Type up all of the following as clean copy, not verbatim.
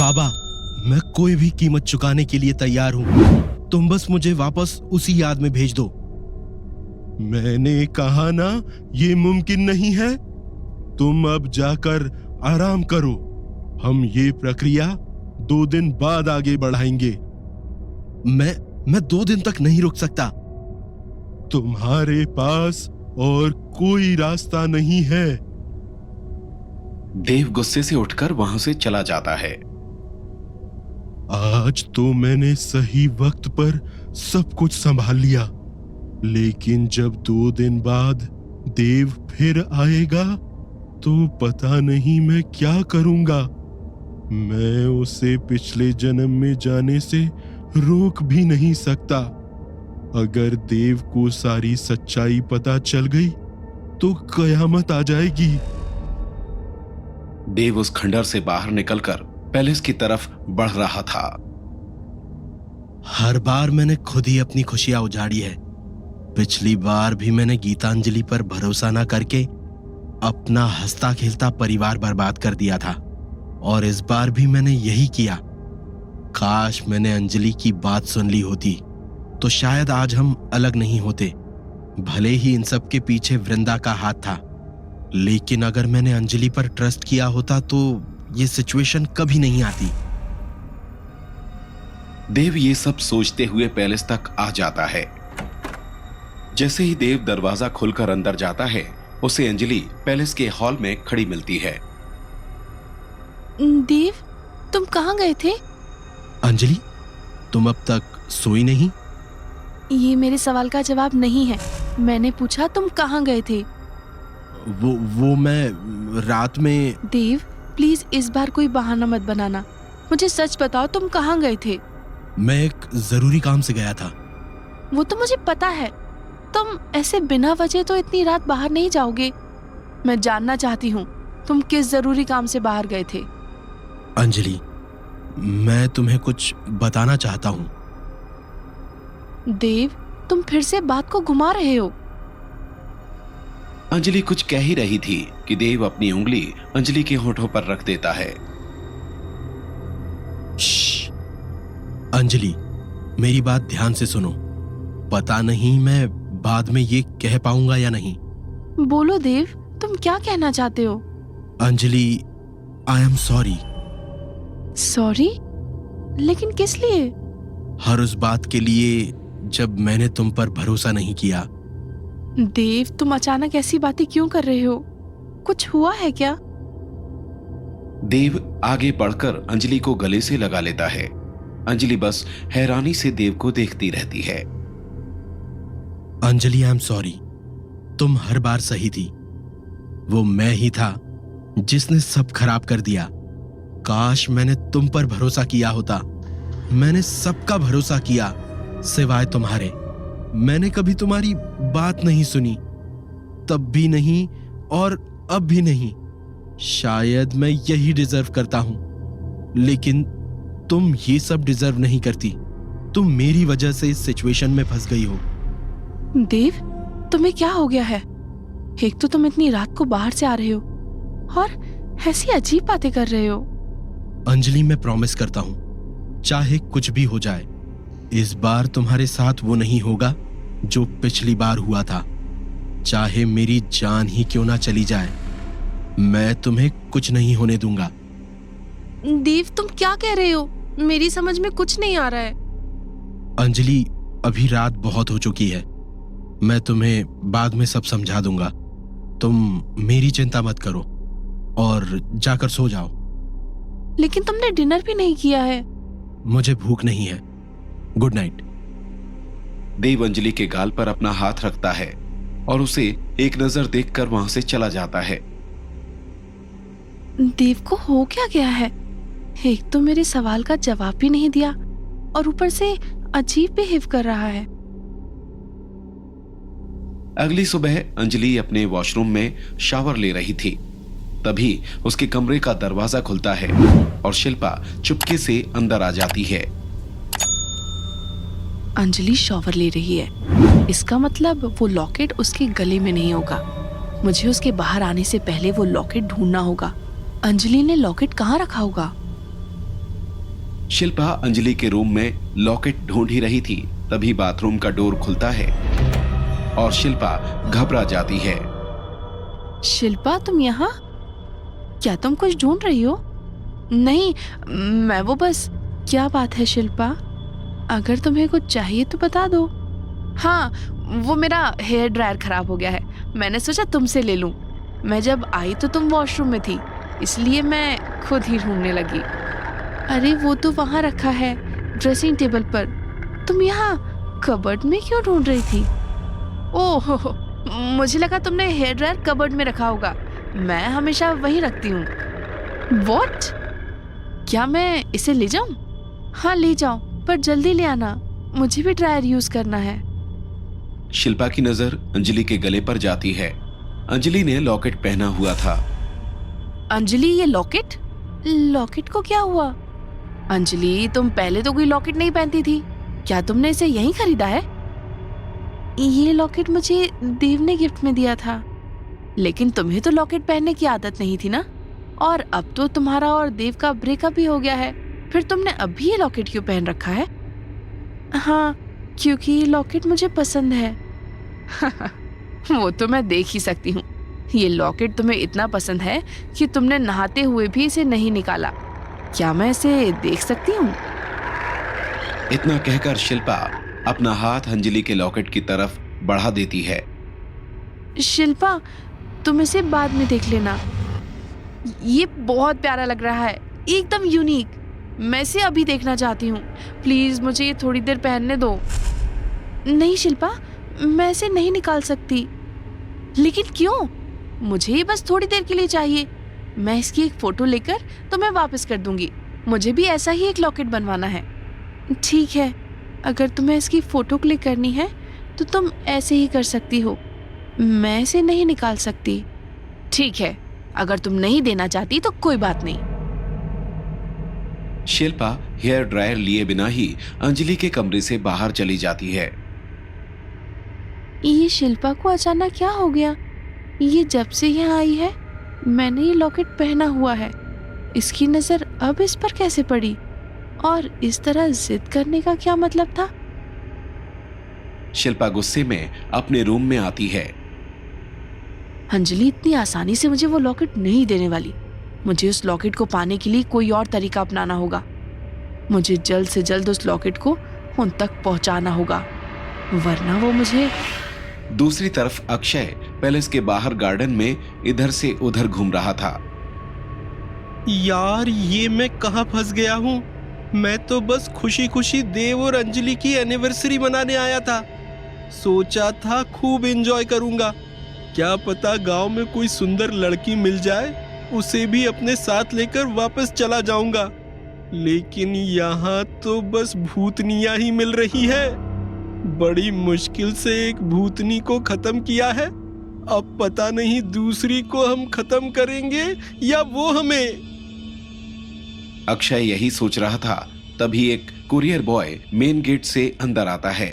बाबा, मैं कोई भी कीमत चुकाने के लिए तैयार हूं। तुम बस मुझे वापस उसी याद में भेज दो। मैंने कहा ना, ये मुमकिन नहीं है। तुम अब जाकर आराम करो। हम ये प्रक्रिया 2 दिन बाद आगे बढ़ाएंगे। मैं 2 दिन तक नहीं रुक सकता। तुम्हारे पास और कोई रास्ता नहीं है। देव गुस्से से उठकर वहां से चला जाता है। आज तो मैंने सही वक्त पर सब कुछ संभाल लिया, लेकिन जब 2 दिन बाद देव फिर आएगा तो पता नहीं मैं क्या करूंगा। मैं उसे पिछले जन्म में जाने से रोक भी नहीं सकता। अगर देव को सारी सच्चाई पता चल गई तो कयामत आ जाएगी। देव उस खंडर से बाहर निकलकर पैलेस की तरफ बढ़ रहा था। हर बार मैंने खुद ही अपनी खुशियां उजाड़ी है। पिछली बार भी मैंने गीतांजलि पर भरोसा न करके अपना हंसता खेलता परिवार बर्बाद कर दिया था, और इस बार भी मैंने यही किया। काश मैंने अंजलि की बात सुन ली होती तो शायद आज हम अलग नहीं होते। भले ही इन सब के पीछे वृंदा का हाथ था, लेकिन अगर मैंने अंजलि पर ट्रस्ट किया होता तो ये सिचुएशन कभी नहीं आती। देव ये सब सोचते हुए पैलेस तक आ जाता है। जैसे ही देव दरवाजा खोलकर अंदर जाता है, उसे अंजलि पैलेस के हॉल में खड़ी मिलती है। देव, तुम कहाँ गए थे? अंजलि, तुम अब तक सोई नहीं? ये मेरे सवाल का जवाब नहीं है। मैंने पूछा तुम कहाँ गए थे। वो मैं रात में। देव, प्लीज इस बार कोई बहाना मत बनाना। मुझे सच बताओ, तुम कहाँ गए थे? मैं एक जरूरी काम से गया था। वो तो मुझे पता है। तुम ऐसे बिना वजह तो इतनी रात बाहर नहीं जाओगे। मैं जानना चाहती हूँ तुम किस जरूरी काम से बाहर गए थे। अंजलि, मैं तुम्हें कुछ बताना चाहता हूँ। देव, तुम फिर से बात को घुमा रहे हो। अंजलि कुछ कह ही रही थी कि देव अपनी उंगली अंजलि के होठों पर रख देता है। श्श, अंजलि, मेरी बात ध्यान से सुनो। पता नहीं मैं बाद में ये कह पाऊंगा या नहीं। बोलो देव, तुम क्या कहना चाहते हो? Anjali, I am sorry. Sorry? लेकिन किस लिए? हर उस बात के लिए जब मैंने तुम पर भरोसा नहीं किया। देव, तुम अचानक ऐसी बातें क्यों कर रहे हो? कुछ हुआ है क्या? देव आगे बढ़कर अंजलि को गले से लगा लेता है। अंजलि बस हैरानी से देव को देखती रहती है। Anjali, I am sorry. तुम हर बार सही थी। वो मैं ही था जिसने सब खराब कर दिया। काश मैंने तुम पर भरोसा किया होता। मैंने सबका भरोसा किया सिवाय तुम्हारे। मैंने कभी तुम्हारी बात नहीं सुनी, तब भी नहीं और अब भी नहीं। शायद मैं यही डिजर्व करता हूं, लेकिन तुम ये सब डिजर्व नहीं करती। तुम मेरी वजह से इस सिचुएशन में फंस गई हो। देव, तुम्हें क्या हो गया है? एक तो तुम इतनी रात को बाहर से आ रहे हो और ऐसी अजीब बातें कर रहे हो। अंजलि, मैं प्रॉमिस करता हूं, चाहे कुछ भी हो जाए, इस बार तुम्हारे साथ वो नहीं होगा जो पिछली बार हुआ था। चाहे मेरी जान ही क्यों ना चली जाए, मैं तुम्हें कुछ नहीं होने दूंगा। देव, तुम क्या कह रहे हो? मेरी समझ में कुछ नहीं आ रहा है। अंजलि, अभी रात बहुत हो चुकी है। मैं तुम्हें बाद में सब समझा दूंगा। तुम मेरी चिंता मत करो और जाकर सो जाओ। लेकिन तुमने डिनर भी नहीं किया है। मुझे भूख नहीं है। Good night. देव अंजलि के गाल पर अपना हाथ रखता है और उसे एक नजर देखकर वहां से चला जाता है। देव को हो क्या गया है? एक तो मेरे सवाल का जवाब भी नहीं दिया और ऊपर से अजीब बिहेव कर रहा है। अगली सुबह अंजलि अपने वॉशरूम में शावर ले रही थी। तभी उसके कमरे का दरवाजा खुलता है और शिल्पा चुपके से अंदर आ जाती है। अंजलि शॉवर ले रही है। इसका मतलब वो लॉकेट उसके गले में नहीं होगा। मुझे उसके बाहर आने से पहले वो लॉकेट ढूंढना होगा। अंजलि ने लॉकेट कहाँ रखा होगा? शिल्पा अंजलि के रूम में लॉकेट ढूंढ ही रही थी, तभी बाथरूम का डोर खुलता है और शिल्पा घबरा जाती है। शिल्पा, तुम यहाँ? क्या तुम कुछ ढूंढ रही हो? नहीं, मैं वो बस। क्या बात है शिल्पा? अगर तुम्हें कुछ चाहिए तो बता दो। हाँ, वो मेरा हेयर ड्रायर खराब हो गया है, मैंने सोचा तुमसे ले लूं। मैं जब आई तो तुम वॉशरूम में थी, इसलिए मैं खुद ही ढूंढने लगी। अरे वो तो वहाँ रखा है, ड्रेसिंग टेबल पर। तुम यहाँ कबर्ड में क्यों ढूंढ रही थी? ओह, मुझे लगा तुमने हेयर ड्रायर कबर्ड में रखा होगा। मैं हमेशा वही रखती हूँ। What? क्या मैं इसे ले जाऊं? हाँ ले जाओ, पर जल्दी ले आना, मुझे भी ड्रायर यूज करना है। शिल्पा की नजर अंजलि के गले पर जाती है। अंजलि ने लॉकेट पहना हुआ था। अंजलि, ये लॉकेट? लॉकेट को क्या हुआ? अंजलि, तुम पहले तो कोई लॉकेट नहीं पहनती थी, क्या तुमने इसे यहीं खरीदा है? ये लॉकेट मुझे देव ने गिफ्ट में दिया था, लेकिन तुम्हें तो लॉकेट पहनने की आदत नहीं थी ना, और अब तो तुम्हारा और देव का ब्रेकअप भी हो गया है, फिर तुमने अब भी ये लॉकेट क्यों पहन रखा है? हाँ, क्योंकि ये लॉकेट मुझे पसंद है। वो तो मैं देख ही सकती हूँ। ये लॉकेट तुम्हें इतना पसंद है कि तुमने नहाते हुए भी इसे नहीं निकाला। क्या मैं इसे देख सकती हूँ? इतना कहकर शिल्पा अपना हाथ अंजलि के लॉकेट की तरफ बढ़ा देती है। शिल्पा, तुम इसे बाद में देख लेना। ये बहुत प्यारा लग रहा है, एकदम यूनिक। मैं इसे अभी देखना चाहती हूँ। प्लीज मुझे ये थोड़ी देर पहनने दो। नहीं शिल्पा, मैं इसे नहीं निकाल सकती। लेकिन क्यों? मुझे ये बस थोड़ी देर के लिए चाहिए। मैं इसकी एक फोटो लेकर तुम्हें वापस कर दूंगी। मुझे भी ऐसा ही एक लॉकेट बनवाना है। ठीक है, अगर तुम्हें इसकी फोटो क्लिक करनी है तो तुम ऐसे ही कर सकती हो, मैं इसे नहीं निकाल सकती। ठीक है, अगर तुम नहीं देना चाहती तो कोई बात नहीं। शिल्पा हेयर ड्रायर लिए बिना ही अंजलि के कमरे से बाहर चली जाती है। ये शिल्पा को अचानक क्या हो गया? ये जब से यहाँ आई है मैंने ये लॉकेट पहना हुआ है, इसकी नजर अब इस पर कैसे पड़ी? और इस तरह जिद करने का क्या मतलब था? शिल्पा गुस्से में अपने रूम में आती है। अंजलि इतनी आसानी से मुझे वो लॉकेट नहीं देने वाली। मुझे उस लॉकेट को पाने के लिए कोई और तरीका अपनाना होगा। मुझे जल्द से जल्द उस लॉकेट को उन तक पहुंचाना होगा, वरना वो मुझे। दूसरी तरफ अक्षय पैलेस के बाहर गार्डन में इधर से उधर घूम रहा था। यार, ये मैं कहाँ फंस गया हूँ? मैं तो बस खुशी खुशी देव और अंजलि की एनिवर्सरी मनाने आया था। सोचा था खूब एंजॉय करूंगा। क्या पता गांव में कोई सुंदर लड़की मिल जाए, उसे भी अपने साथ लेकर वापस चला जाऊंगा। लेकिन यहाँ तो बस भूतनिया ही मिल रही है। बड़ी मुश्किल से एक भूतनी को खत्म किया है, अब पता नहीं दूसरी को हम खत्म करेंगे या वो हमें। अक्षय यही सोच रहा था, तभी एक कुरियर बॉय मेन गेट से अंदर आता है।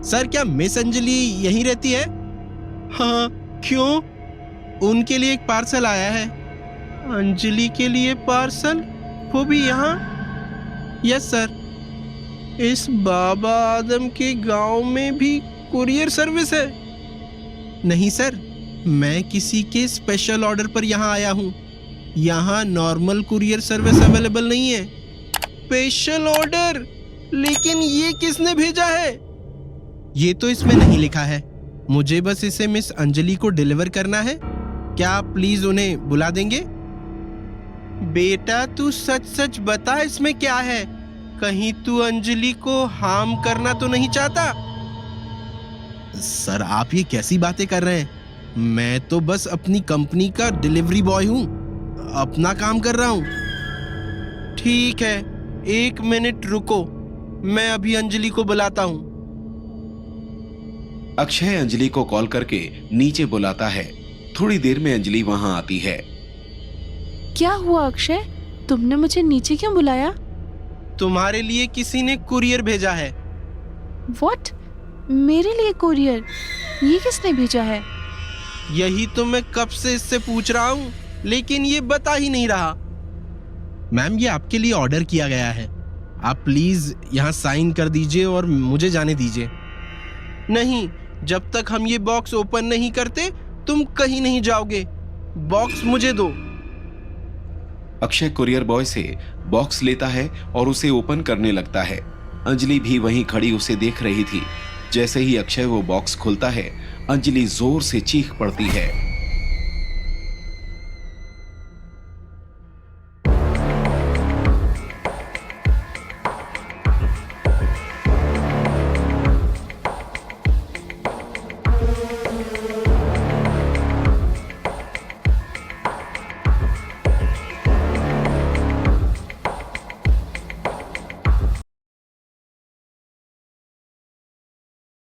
सर, क्या मिस अंजलि यहीं रहती है? हाँ, क्यों? उनके लिए एक पार्सल आया है। अंजलि के लिए पार्सल? वो भी यहाँ? Yes sir. इस बाबा आदम के गांव में भी कुरियर सर्विस है? नहीं सर, मैं किसी के स्पेशल ऑर्डर पर यहाँ आया हूँ। यहाँ नॉर्मल कुरियर सर्विस अवेलेबल नहीं है। Special order? लेकिन ये किसने भेजा है? ये तो इसमें नहीं लिखा है। मुझे बस इसे मिस अंजलि को डिलीवर करना है। क्या आप प्लीज उन्हें बुला देंगे? बेटा, तू सच सच बता, इसमें क्या है? कहीं तू अंजलि को हार्म करना तो नहीं चाहता? सर, आप ये कैसी बातें कर रहे हैं? मैं तो बस अपनी कंपनी का डिलीवरी बॉय हूँ, अपना काम कर रहा हूँ। ठीक है, 1 मिनट रुको, मैं अभी अंजलि को बुलाता हूँ। अक्षय अंजलि को कॉल करके नीचे बुलाता है। थोड़ी देर में अंजलि वहां आती है। क्या हुआ अक्षय, तुमने मुझे नीचे क्यों बुलाया? तुम्हारे लिए किसी ने कुरियर भेजा है। व्हाट? मेरे लिए कुरियर? ये किसने भेजा है? यही तो मैं कब से इससे पूछ रहा हूँ, लेकिन ये बता ही नहीं रहा। मैम, ये आपके लिए ऑर्डर किया गया है। आप प्लीज यहाँ साइन कर दीजिए और मुझे जाने दीजिए। नहीं, जब तक हम ये बॉक्स ओपन नहीं करते तुम कहीं नहीं जाओगे। बॉक्स मुझे दो। अक्षय कुरियर बॉय से बॉक्स लेता है और उसे ओपन करने लगता है। अंजलि भी वहीं खड़ी उसे देख रही थी। जैसे ही अक्षय वो बॉक्स खोलता है, अंजलि जोर से चीख पड़ती है।